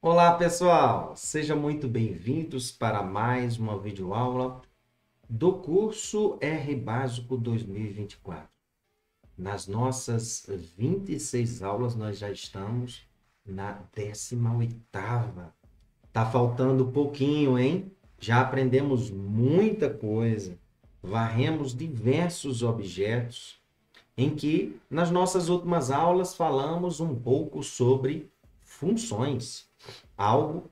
Olá, pessoal! Sejam muito bem-vindos para mais uma videoaula do curso R Básico 2024. Nas nossas 26 aulas, nós já estamos na 18ª. Tá faltando pouquinho, hein? Já aprendemos muita coisa. Varremos diversos objetos em que, nas nossas últimas aulas, falamos um pouco sobre funções. Algo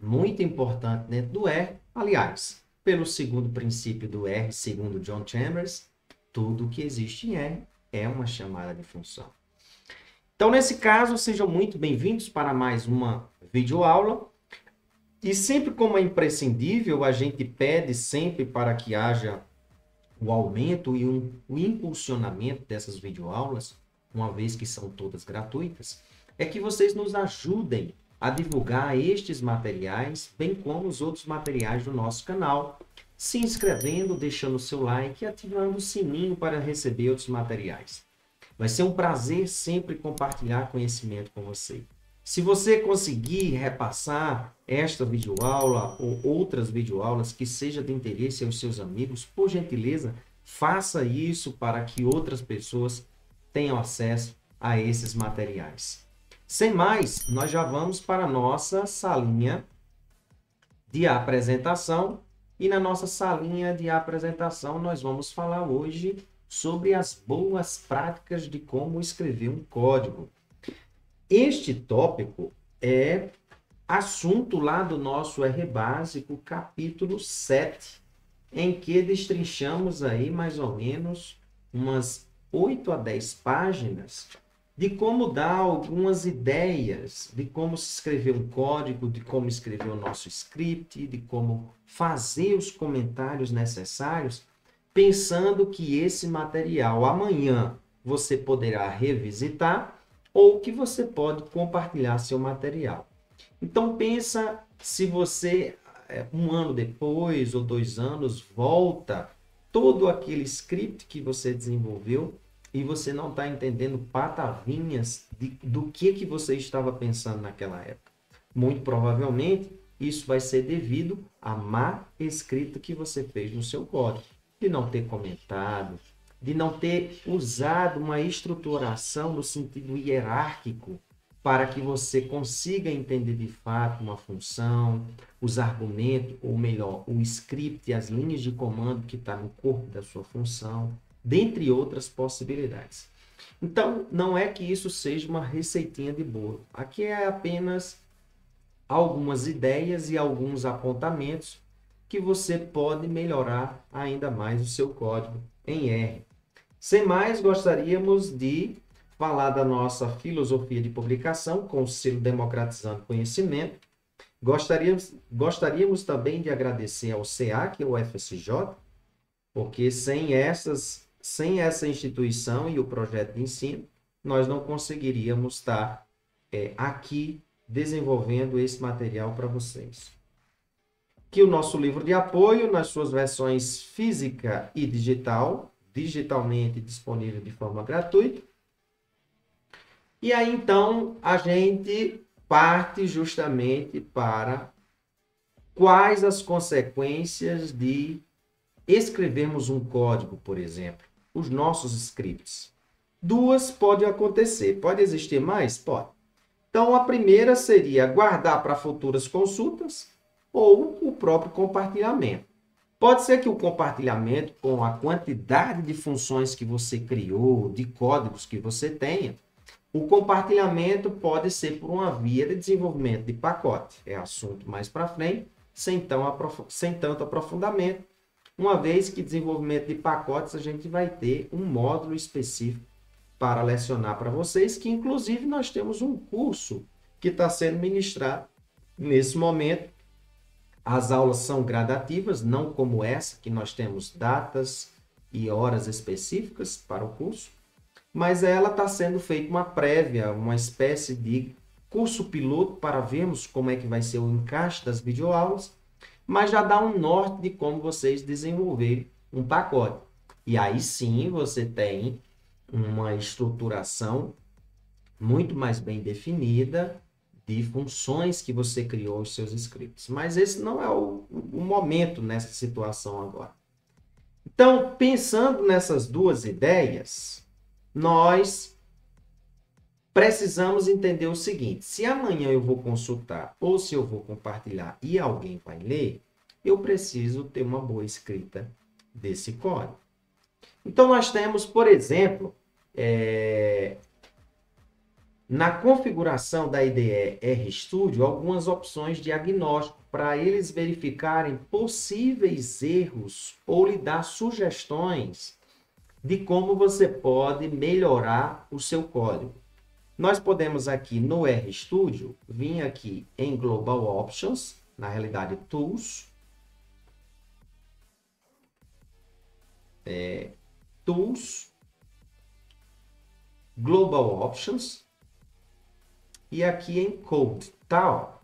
muito importante dentro do R. Aliás, pelo segundo princípio do R, segundo John Chambers, tudo que existe em R é uma chamada de função. Então, nesse caso, sejam muito bem-vindos para mais uma videoaula. E sempre como é imprescindível, a gente pede sempre para que haja o aumento e o impulsionamento dessas videoaulas, uma vez que são todas gratuitas, é que vocês nos ajudem a divulgar estes materiais, bem como os outros materiais do nosso canal, se inscrevendo, deixando o seu like e ativando o sininho para receber outros materiais. Vai ser um prazer sempre compartilhar conhecimento com você. Se você conseguir repassar esta videoaula ou outras videoaulas que seja de interesse aos seus amigos, por gentileza, faça isso para que outras pessoas tenham acesso a esses materiais. Sem mais, nós já vamos para a nossa salinha de apresentação. E na nossa salinha de apresentação, nós vamos falar hoje sobre as boas práticas de como escrever um código. Este tópico é assunto lá do nosso R Básico, capítulo 7, em que destrinchamos aí mais ou menos umas 8 a 10 páginas de como dar algumas ideias de como se escrever um código, de como escrever o nosso script, de como fazer os comentários necessários, pensando que esse material amanhã você poderá revisitar ou que você pode compartilhar seu material. Então pensa se você, um ano depois ou 2 anos, volta todo aquele script que você desenvolveu e você não está entendendo patavinhas do que você estava pensando naquela época. Muito provavelmente, isso vai ser devido à má escrita que você fez no seu código, de não ter comentado, de não ter usado uma estruturação no sentido hierárquico para que você consiga entender de fato uma função, os argumentos, ou melhor, o script, as linhas de comando que está no corpo da sua função, dentre outras possibilidades. Então, não é que isso seja uma receitinha de bolo. Aqui é apenas algumas ideias e alguns apontamentos que você pode melhorar ainda mais o seu código em R. Sem mais, gostaríamos de falar da nossa filosofia de publicação com o selo Democratizando Conhecimento. Gostaríamos também de agradecer ao SEAC e ao FSJ, porque sem essa instituição e o projeto de ensino, nós não conseguiríamos estar aqui desenvolvendo esse material para vocês. Aqui o nosso livro de apoio, nas suas versões física e digital, digitalmente disponível de forma gratuita. E aí, então, a gente parte justamente para quais as consequências de escrevermos um código, por exemplo, os nossos scripts. Duas pode acontecer. Pode existir mais? Pode. Então, a primeira seria guardar para futuras consultas ou o próprio compartilhamento. Pode ser que o compartilhamento, com a quantidade de funções que você criou, de códigos que você tenha, o compartilhamento pode ser por uma via de desenvolvimento de pacote. É assunto mais para frente, sem tanto aprofundamento, uma vez que desenvolvimento de pacotes a gente vai ter um módulo específico para lecionar para vocês, que inclusive nós temos um curso que está sendo ministrado nesse momento. As aulas são gradativas, não como essa, que nós temos datas e horas específicas para o curso, mas ela está sendo feita uma prévia, uma espécie de curso piloto para vermos como é que vai ser o encaixe das videoaulas, mas já dá um norte de como vocês desenvolverem um pacote. E aí sim você tem uma estruturação muito mais bem definida de funções que você criou os seus scripts. Mas esse não é o momento nessa situação agora. Então, pensando nessas duas ideias, nós precisamos entender o seguinte: se amanhã eu vou consultar ou se eu vou compartilhar e alguém vai ler, eu preciso ter uma boa escrita desse código. Então, nós temos, por exemplo, na configuração da IDE RStudio, algumas opções de diagnóstico para eles verificarem possíveis erros ou lhe dar sugestões de como você pode melhorar o seu código. Nós podemos aqui no RStudio vir aqui em Global Options, na realidade Tools, Tools, Global Options e aqui em Code, tá?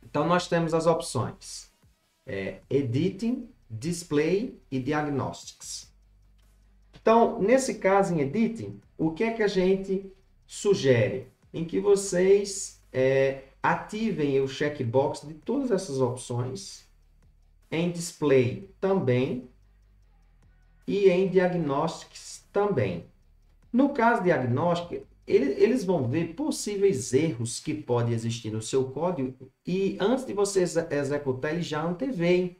Então nós temos as opções Editing, Display e Diagnostics. Então, nesse caso em Editing, o que é que a gente sugere? Em que vocês ativem o checkbox de todas essas opções, em Display também e em Diagnostics também. No caso de Diagnostics, eles vão ver possíveis erros que podem existir no seu código e antes de você executar, eles já antevêm.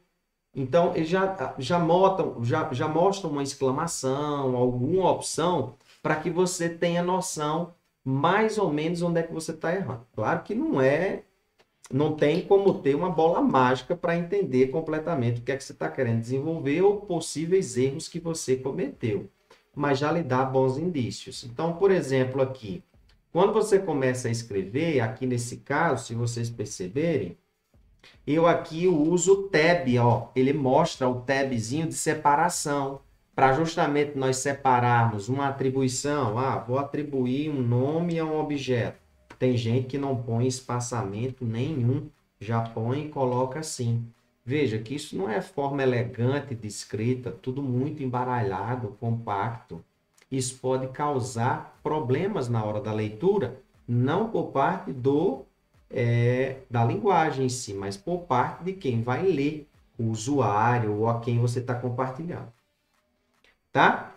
Então, eles já mostram uma exclamação, alguma opção, para que você tenha noção mais ou menos onde é que você está errando. Claro que não tem como ter uma bola mágica para entender completamente o que é que você está querendo desenvolver ou possíveis erros que você cometeu, mas já lhe dá bons indícios. Então, por exemplo, aqui, quando você começa a escrever, aqui nesse caso, se vocês perceberem, eu aqui uso o tab, ó, ele mostra o tabzinho de separação, para justamente nós separarmos uma atribuição. Vou atribuir um nome a um objeto. Tem gente que não põe espaçamento nenhum, já põe e coloca assim. Veja que isso não é forma elegante de escrita, tudo muito embaralhado, compacto. Isso pode causar problemas na hora da leitura, não por parte da linguagem em si, mas por parte de quem vai ler, o usuário ou a quem você está compartilhando. Tá?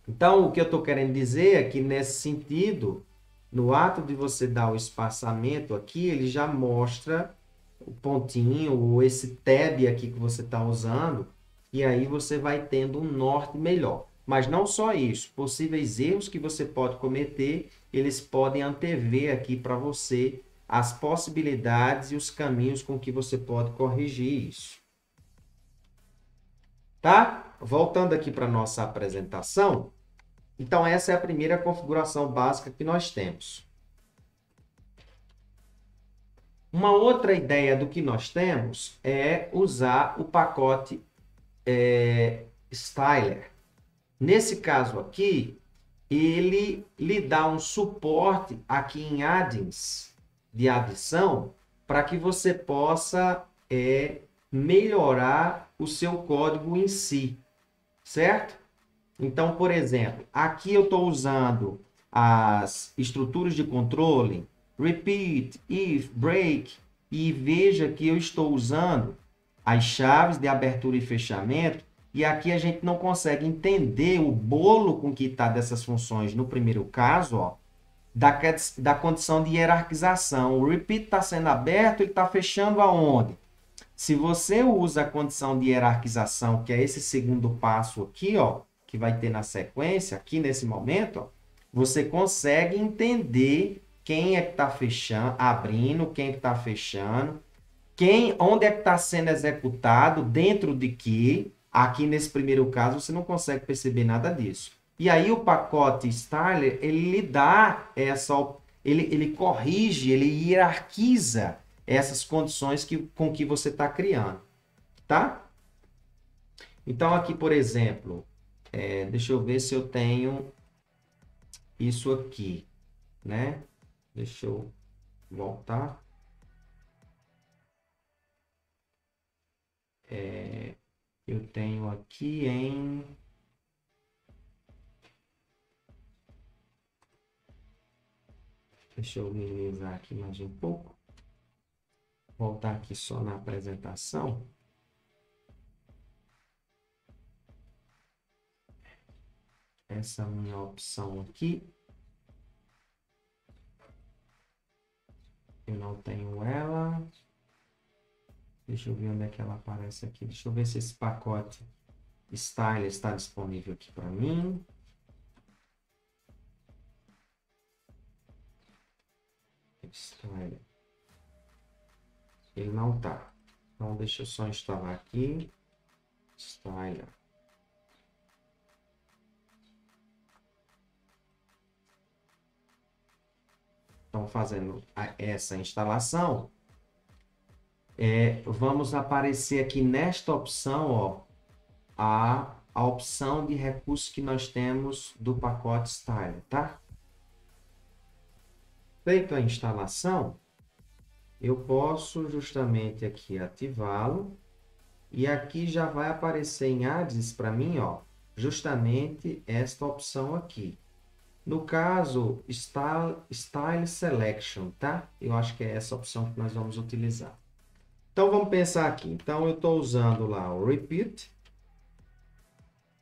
Então, o que eu estou querendo dizer é que, nesse sentido, no ato de você dar o espaçamento aqui, ele já mostra o pontinho ou esse tab aqui que você está usando, e aí você vai tendo um norte melhor. Mas não só isso, possíveis erros que você pode cometer, eles podem antever aqui para você as possibilidades e os caminhos com que você pode corrigir isso. Tá? Voltando aqui para a nossa apresentação, então essa é a primeira configuração básica que nós temos. Uma outra ideia do que nós temos é usar o pacote Styler. Nesse caso aqui, ele lhe dá um suporte aqui em add-ins de adição para que você possa melhorar o seu código em si, certo? Então, por exemplo, aqui eu estou usando as estruturas de controle, repeat, if, break, e veja que eu estou usando as chaves de abertura e fechamento, e aqui a gente não consegue entender o bolo com que está dessas funções no primeiro caso, ó, da condição de hierarquização. O repeat está sendo aberto, ele está fechando aonde? Se você usa a condição de hierarquização, que é esse segundo passo aqui, ó, que vai ter na sequência, aqui nesse momento, ó, você consegue entender quem é que está fechando, abrindo, quem está fechando, onde é que está sendo executado, dentro de que. Aqui nesse primeiro caso, você não consegue perceber nada disso. E aí o pacote Styler, ele lhe dá ele corrige, ele hierarquiza essas condições com que você está criando, tá? Então aqui, por exemplo, deixa eu ver se eu tenho isso aqui, né? Deixa eu voltar. Eu tenho aqui em... Deixa eu minimizar aqui mais um pouco. Voltar aqui só na apresentação. Essa minha opção aqui. Eu não tenho ela. Deixa eu ver onde é que ela aparece aqui. Deixa eu ver se esse pacote Style está disponível aqui para mim. Style. Ele não tá. Então, deixa eu só instalar aqui. Style. Então, fazendo essa instalação, vamos aparecer aqui nesta opção, ó, a opção de recurso que nós temos do pacote Style, tá? Feito a instalação, eu posso justamente aqui ativá-lo e aqui já vai aparecer em Ads para mim, ó, justamente esta opção aqui. No caso, Style Selection, tá? Eu acho que é essa opção que nós vamos utilizar. Então, vamos pensar aqui. Então, eu estou usando lá o Repeat.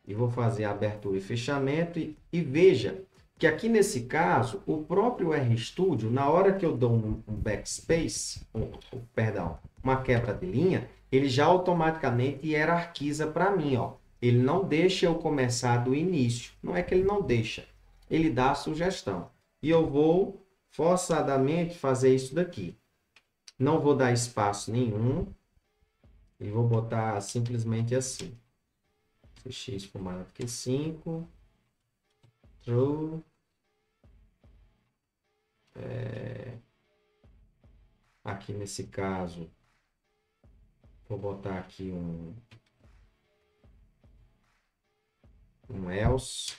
E vou fazer a abertura e fechamento. E veja que aqui nesse caso, o próprio RStudio, na hora que eu dou um backspace, perdão, uma quebra de linha, ele já automaticamente hierarquiza para mim, ó. Ele não deixa eu começar do início. Não é que ele não deixa. Ele dá a sugestão. E eu vou forçadamente fazer isso daqui. Não vou dar espaço nenhum. E vou botar simplesmente assim. X for maior do que 5. True. Aqui nesse caso, vou botar aqui um else.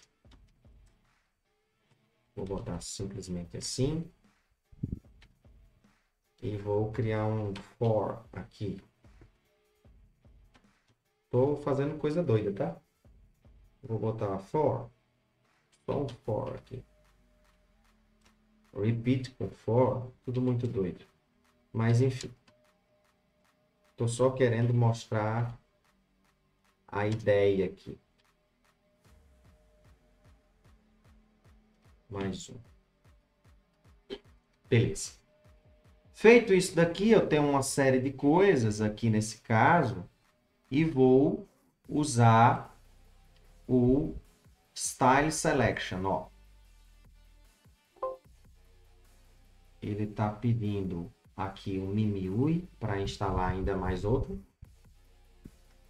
Vou botar simplesmente assim. E vou criar um for aqui. Estou fazendo coisa doida, tá? Vou botar for. Só um for aqui. Repeat com for. Tudo muito doido. Mas, enfim. Estou só querendo mostrar a ideia aqui. Mais um. Beleza. Feito isso daqui, eu tenho uma série de coisas aqui nesse caso. E vou usar o Style Selection, ó. Ele está pedindo aqui um MIUI para instalar ainda mais outro.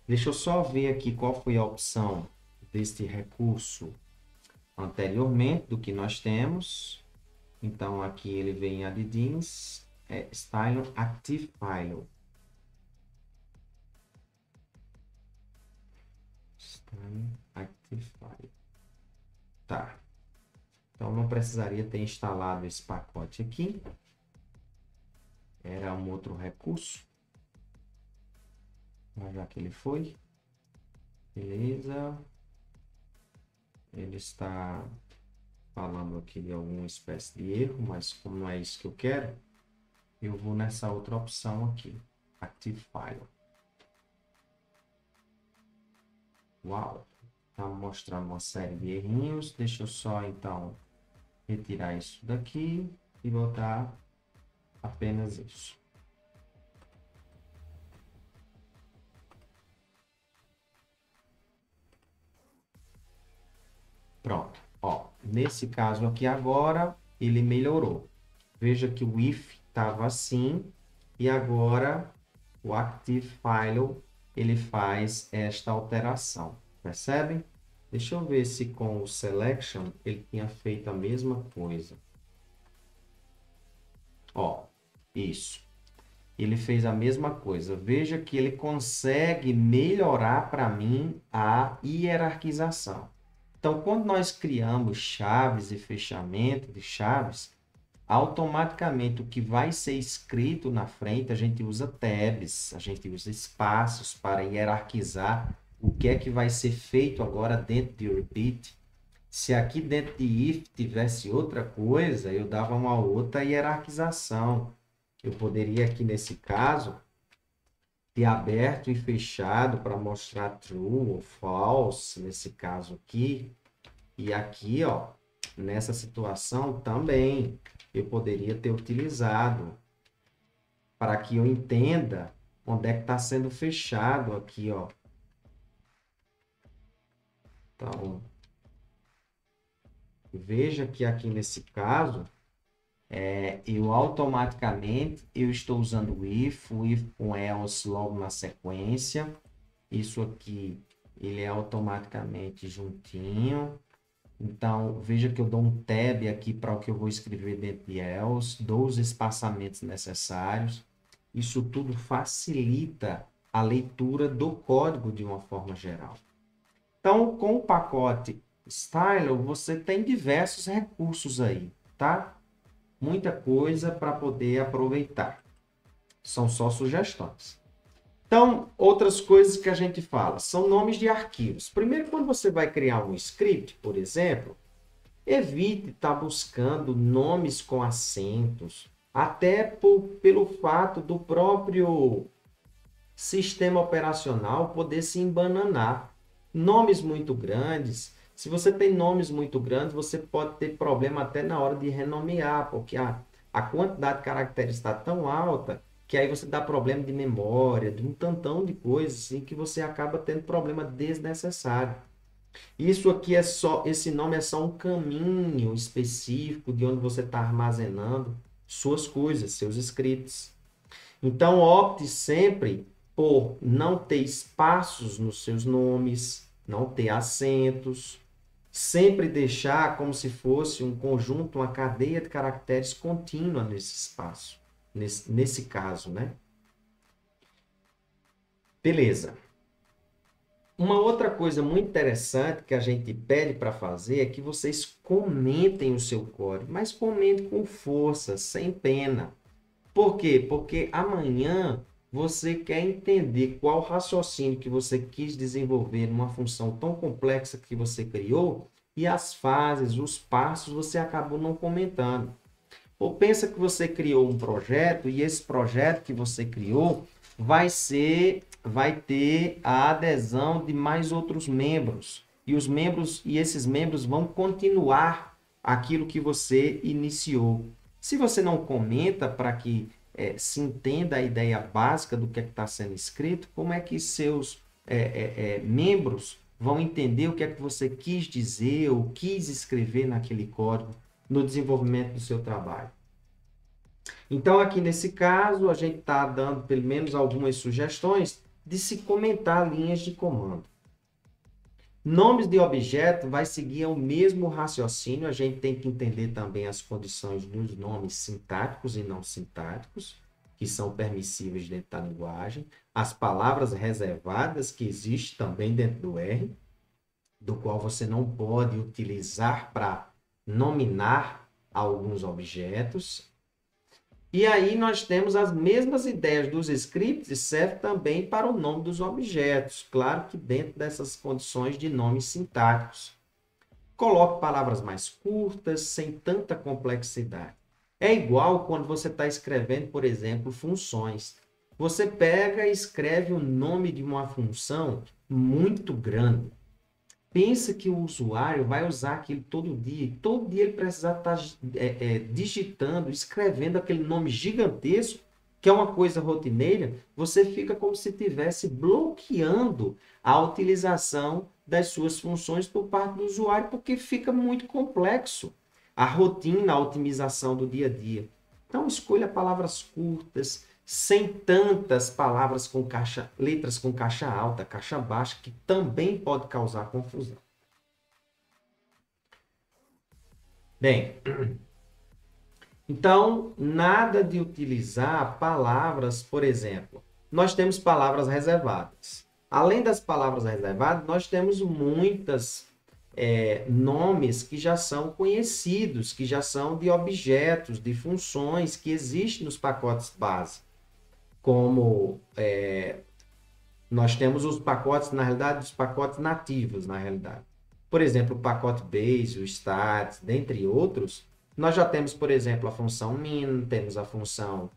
Deixa eu só ver aqui qual foi a opção deste recurso anteriormente do que nós temos. Então, aqui ele vem em add-ins, Style Active File. Active File. Tá. Então, não precisaria ter instalado esse pacote aqui. Era um outro recurso. Mas já que ele foi. Beleza. Ele está falando aqui de alguma espécie de erro, mas como não é isso que eu quero, eu vou nessa outra opção aqui. Active File. Uau! Está mostrando uma série de errinhos. Deixa eu só, então, retirar isso daqui e botar apenas isso. Pronto. Ó, nesse caso aqui agora, ele melhorou. Veja que o if estava assim e agora o Active File ele faz esta alteração. Percebem? Deixa eu ver se com o Selection ele tinha feito a mesma coisa. Ó, isso. Ele fez a mesma coisa. Veja que ele consegue melhorar para mim a hierarquização. Então, quando nós criamos chaves e fechamento de chaves, automaticamente o que vai ser escrito na frente, a gente usa tabs, a gente usa espaços para hierarquizar o que é que vai ser feito agora dentro de Repeat. Se aqui dentro de if tivesse outra coisa, eu dava uma outra hierarquização. Eu poderia aqui nesse caso ter aberto e fechado para mostrar true ou false, nesse caso aqui. E aqui, ó, nessa situação também eu poderia ter utilizado para que eu entenda onde é que está sendo fechado aqui, ó. Então, veja que aqui nesse caso, eu automaticamente eu estou usando o if com else logo na sequência. Isso aqui, ele é automaticamente juntinho. Então, veja que eu dou um tab aqui para o que eu vou escrever dentro de else, dou os espaçamentos necessários. Isso tudo facilita a leitura do código de uma forma geral. Então, com o pacote Styler, você tem diversos recursos aí, tá? Muita coisa para poder aproveitar. São só sugestões. Então, outras coisas que a gente fala são nomes de arquivos. Primeiro, quando você vai criar um script, por exemplo, evite estar buscando nomes com acentos, até pelo fato do próprio sistema operacional poder se embananar. Nomes muito grandes, se você tem nomes muito grandes, você pode ter problema até na hora de renomear, porque a quantidade de caracteres está tão alta que aí você dá problema de memória, de um tantão de coisas assim, que você acaba tendo problema desnecessário. Isso aqui é só, esse nome é só um caminho específico de onde você está armazenando suas coisas, seus scripts. Então, opte sempre por não ter espaços nos seus nomes, não ter acentos, sempre deixar como se fosse um conjunto, uma cadeia de caracteres contínua nesse espaço, nesse caso, né? Beleza. Uma outra coisa muito interessante que a gente pede para fazer é que vocês comentem o seu código, mas comentem com força, sem pena. Por quê? Porque amanhã você quer entender qual raciocínio que você quis desenvolver numa função tão complexa que você criou e as fases, os passos você acabou não comentando. Ou pensa que você criou um projeto e esse projeto que você criou vai ter a adesão de mais outros membros. E esses membros vão continuar aquilo que você iniciou. Se você não comenta para que se entenda a ideia básica do que está sendo escrito, como é que seus membros vão entender o que é que você quis dizer ou quis escrever naquele código no desenvolvimento do seu trabalho? Então, aqui nesse caso, a gente está dando pelo menos algumas sugestões de se comentar linhas de comando. Nomes de objeto vai seguir o mesmo raciocínio. A gente tem que entender também as condições dos nomes sintáticos e não sintáticos, que são permissíveis dentro da linguagem. As palavras reservadas que existem também dentro do R, do qual você não pode utilizar para nominar alguns objetos. E aí nós temos as mesmas ideias dos scripts e serve também para o nome dos objetos. Claro que dentro dessas condições de nomes sintáticos. Coloque palavras mais curtas, sem tanta complexidade. É igual quando você está escrevendo, por exemplo, funções. Você pega e escreve o nome de uma função muito grande. Pensa que o usuário vai usar aquilo todo dia. E todo dia ele precisa estar digitando, escrevendo aquele nome gigantesco, que é uma coisa rotineira. Você fica como se estivesse bloqueando a utilização das suas funções por parte do usuário, porque fica muito complexo a rotina, a otimização do dia a dia. Então, escolha palavras curtas, sem tantas palavras com letras com caixa alta, caixa baixa, que também pode causar confusão. Bem, então, nada de utilizar palavras, por exemplo, nós temos palavras reservadas. Além das palavras reservadas, nós temos muitas nomes que já são conhecidos, que já são de objetos, de funções que existem nos pacotes base. Como nós temos os pacotes, na realidade, os pacotes nativos, na realidade. por exemplo, o pacote base, o stats, dentre outros, nós já temos, por exemplo, a função min, temos a função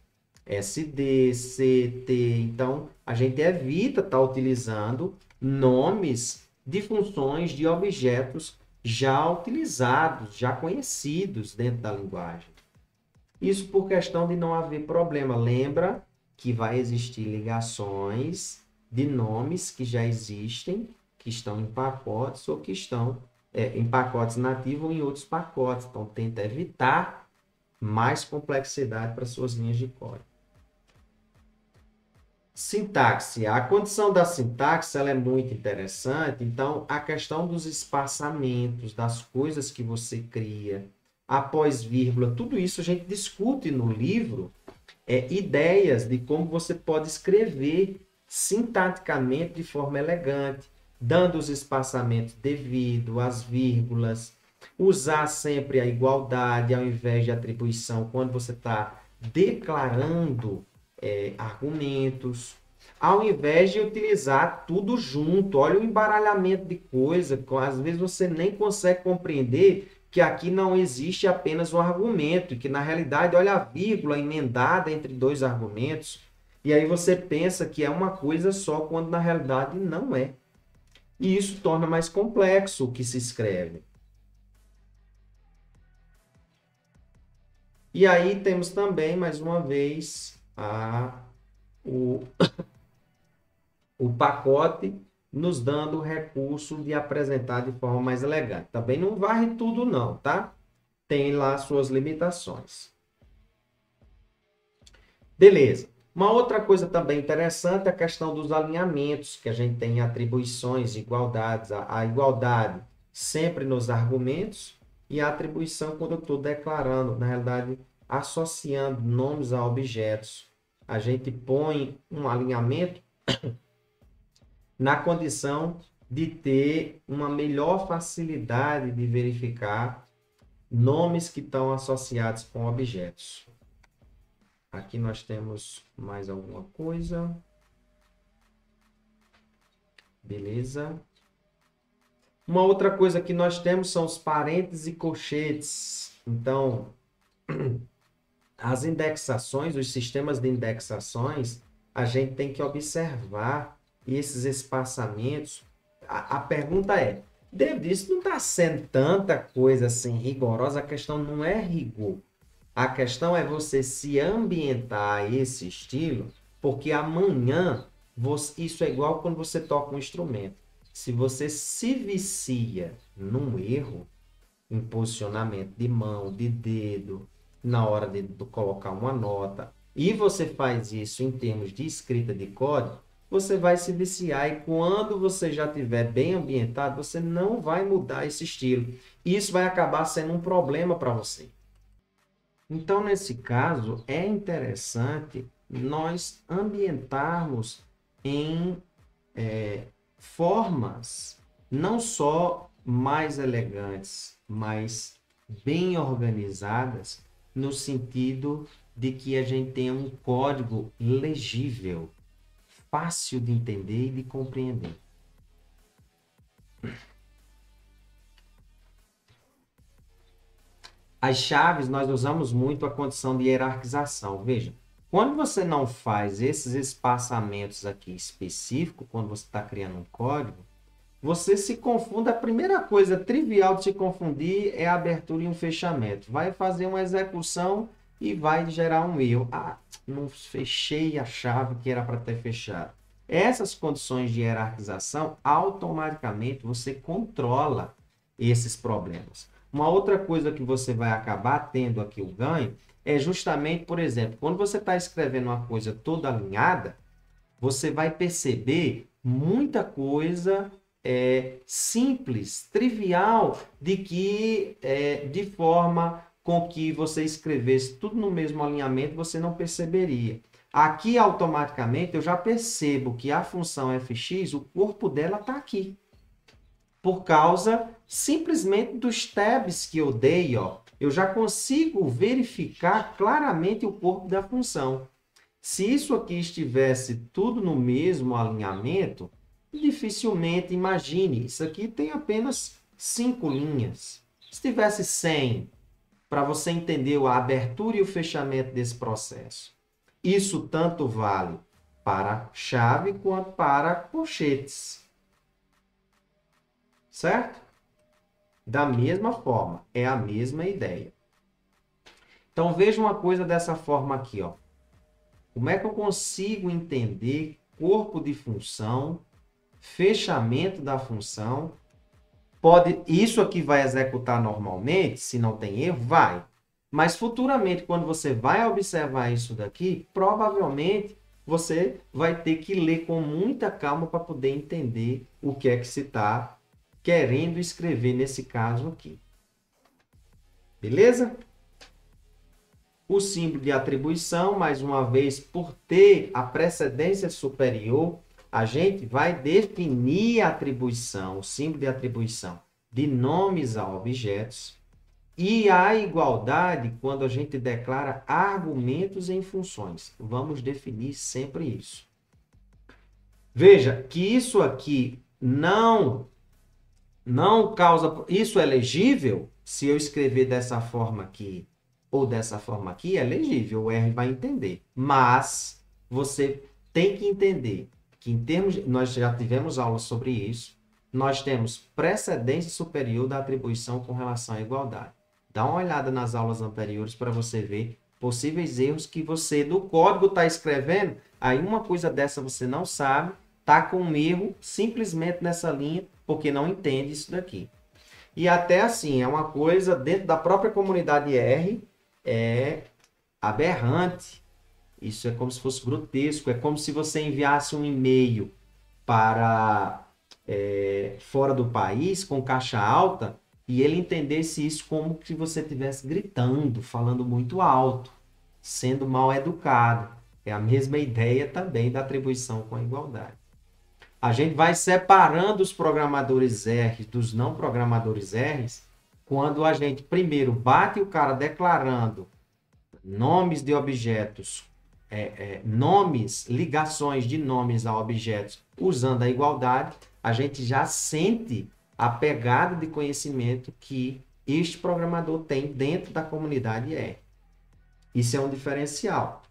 SD, CT. Então, a gente evita estar utilizando nomes de funções de objetos já utilizados, já conhecidos dentro da linguagem. Isso por questão de não haver problema. Lembra que vai existir ligações de nomes que já existem, que estão em pacotes ou que estão em pacotes nativos ou em outros pacotes. Então, tenta evitar mais complexidade para suas linhas de código. Sintaxe. A condição da sintaxe ela é muito interessante. Então, a questão dos espaçamentos, das coisas que você cria, após vírgula, tudo isso a gente discute no livro, ideias de como você pode escrever sintaticamente de forma elegante, dando os espaçamentos devidos, as vírgulas, usar sempre a igualdade ao invés de atribuição quando você está declarando argumentos, ao invés de utilizar tudo junto. Olha o embaralhamento de coisa, às vezes você nem consegue compreender que aqui não existe apenas um argumento, que na realidade, olha a vírgula emendada entre dois argumentos, e aí você pensa que é uma coisa só, quando na realidade não é. E isso torna mais complexo o que se escreve. E aí temos também, mais uma vez, o pacote nos dando o recurso de apresentar de forma mais elegante. Também não varre tudo não, tá? Tem lá suas limitações. Beleza. Uma outra coisa também interessante é a questão dos alinhamentos, que a gente tem atribuições, igualdades. A igualdade sempre nos argumentos e a atribuição quando eu estou declarando, na realidade, associando nomes a objetos. A gente põe um alinhamento na condição de ter uma melhor facilidade de verificar nomes que estão associados com objetos. Aqui nós temos mais alguma coisa. Beleza. Uma outra coisa que nós temos são os parênteses e colchetes. Então, as indexações, os sistemas de indexações, a gente tem que observar esses espaçamentos. A pergunta é, David, isso não está sendo tanta coisa assim rigorosa? A questão não é rigor. A questão é você se ambientar a esse estilo, porque amanhã isso é igual quando você toca um instrumento. Se você se vicia num erro, em posicionamento de mão, de dedo, na hora de colocar uma nota, e você faz isso em termos de escrita de código, você vai se viciar e quando você já estiver bem ambientado, você não vai mudar esse estilo. Isso vai acabar sendo um problema para você. Então, nesse caso, é interessante nós ambientarmos em formas não só mais elegantes, mas bem organizadas, no sentido de que a gente tenha um código legível, fácil de entender e de compreender. As chaves, nós usamos muito a condição de hierarquização. Veja, quando você não faz esses espaçamentos aqui específicos, quando você está criando um código, você se confunde. A primeira coisa trivial de se confundir é a abertura e um fechamento. Vai fazer uma execução e vai gerar um erro. Ah, não fechei a chave que era para ter fechado. Essas condições de hierarquização, automaticamente você controla esses problemas. Uma outra coisa que você vai acabar tendo aqui o ganho é justamente, por exemplo, quando você está escrevendo uma coisa toda alinhada, você vai perceber muita coisa simples, trivial, de forma com que você escrevesse tudo no mesmo alinhamento, você não perceberia. Aqui, automaticamente, eu já percebo que a função fx, o corpo dela está aqui. Por causa, simplesmente, dos tabs que eu dei, ó, eu já consigo verificar claramente o corpo da função. Se isso aqui estivesse tudo no mesmo alinhamento, dificilmente, imagine, isso aqui tem apenas 5 linhas. Se tivesse 100, para você entender a abertura e o fechamento desse processo. Isso tanto vale para chave quanto para colchetes. Certo? Da mesma forma, é a mesma ideia. Então, veja uma coisa dessa forma aqui, ó. Como é que eu consigo entender corpo de função, fechamento da função? Isso aqui vai executar normalmente, se não tem erro, vai. Mas futuramente, quando você vai observar isso daqui, provavelmente você vai ter que ler com muita calma para poder entender o que é que se está querendo escrever nesse caso aqui. Beleza? O símbolo de atribuição, mais uma vez, por ter a precedência superior, a gente vai definir a atribuição, o símbolo de atribuição de nomes a objetos, e a igualdade quando a gente declara argumentos em funções. Vamos definir sempre isso. Veja que isso aqui não causa... Isso é legível? Se eu escrever dessa forma aqui ou dessa forma aqui, é legível, o R vai entender. Mas você tem que entender que em termos nós já tivemos aula sobre isso, nós temos precedência superior da atribuição com relação à igualdade. Dá uma olhada nas aulas anteriores para você ver possíveis erros que você do código está escrevendo, aí uma coisa dessa você não sabe, está com um erro simplesmente nessa linha, porque não entende isso daqui. E até assim, é uma coisa dentro da própria comunidade R, é aberrante. Isso é como se fosse grotesco. É como se você enviasse um e-mail para fora do país, com caixa alta, e ele entendesse isso como se você estivesse gritando, falando muito alto, sendo mal educado. É a mesma ideia também da atribuição com a igualdade. A gente vai separando os programadores R dos não programadores R quando a gente primeiro bate o cara declarando nomes de objetos, nomes, ligações de nomes a objetos usando a igualdade, a gente já sente a pegada de conhecimento que este programador tem dentro da comunidade R. Isso é um diferencial.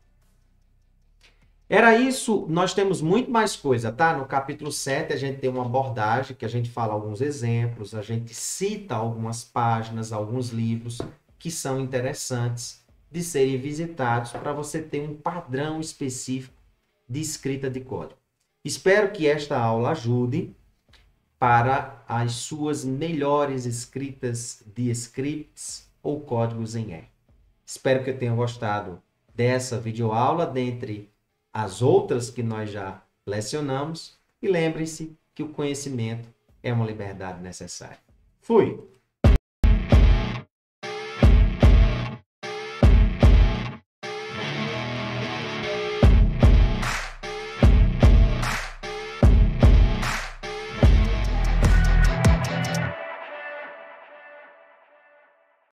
Era isso, nós temos muito mais coisa, tá? No capítulo 7 a gente tem uma abordagem que a gente fala alguns exemplos, a gente cita algumas páginas, alguns livros que são interessantes de serem visitados para você ter um padrão específico de escrita de código. Espero que esta aula ajude para as suas melhores escritas de scripts ou códigos em R. Espero que eu tenha gostado dessa videoaula, dentre as outras que nós já lecionamos. E lembrem-se que o conhecimento é uma liberdade necessária. Fui!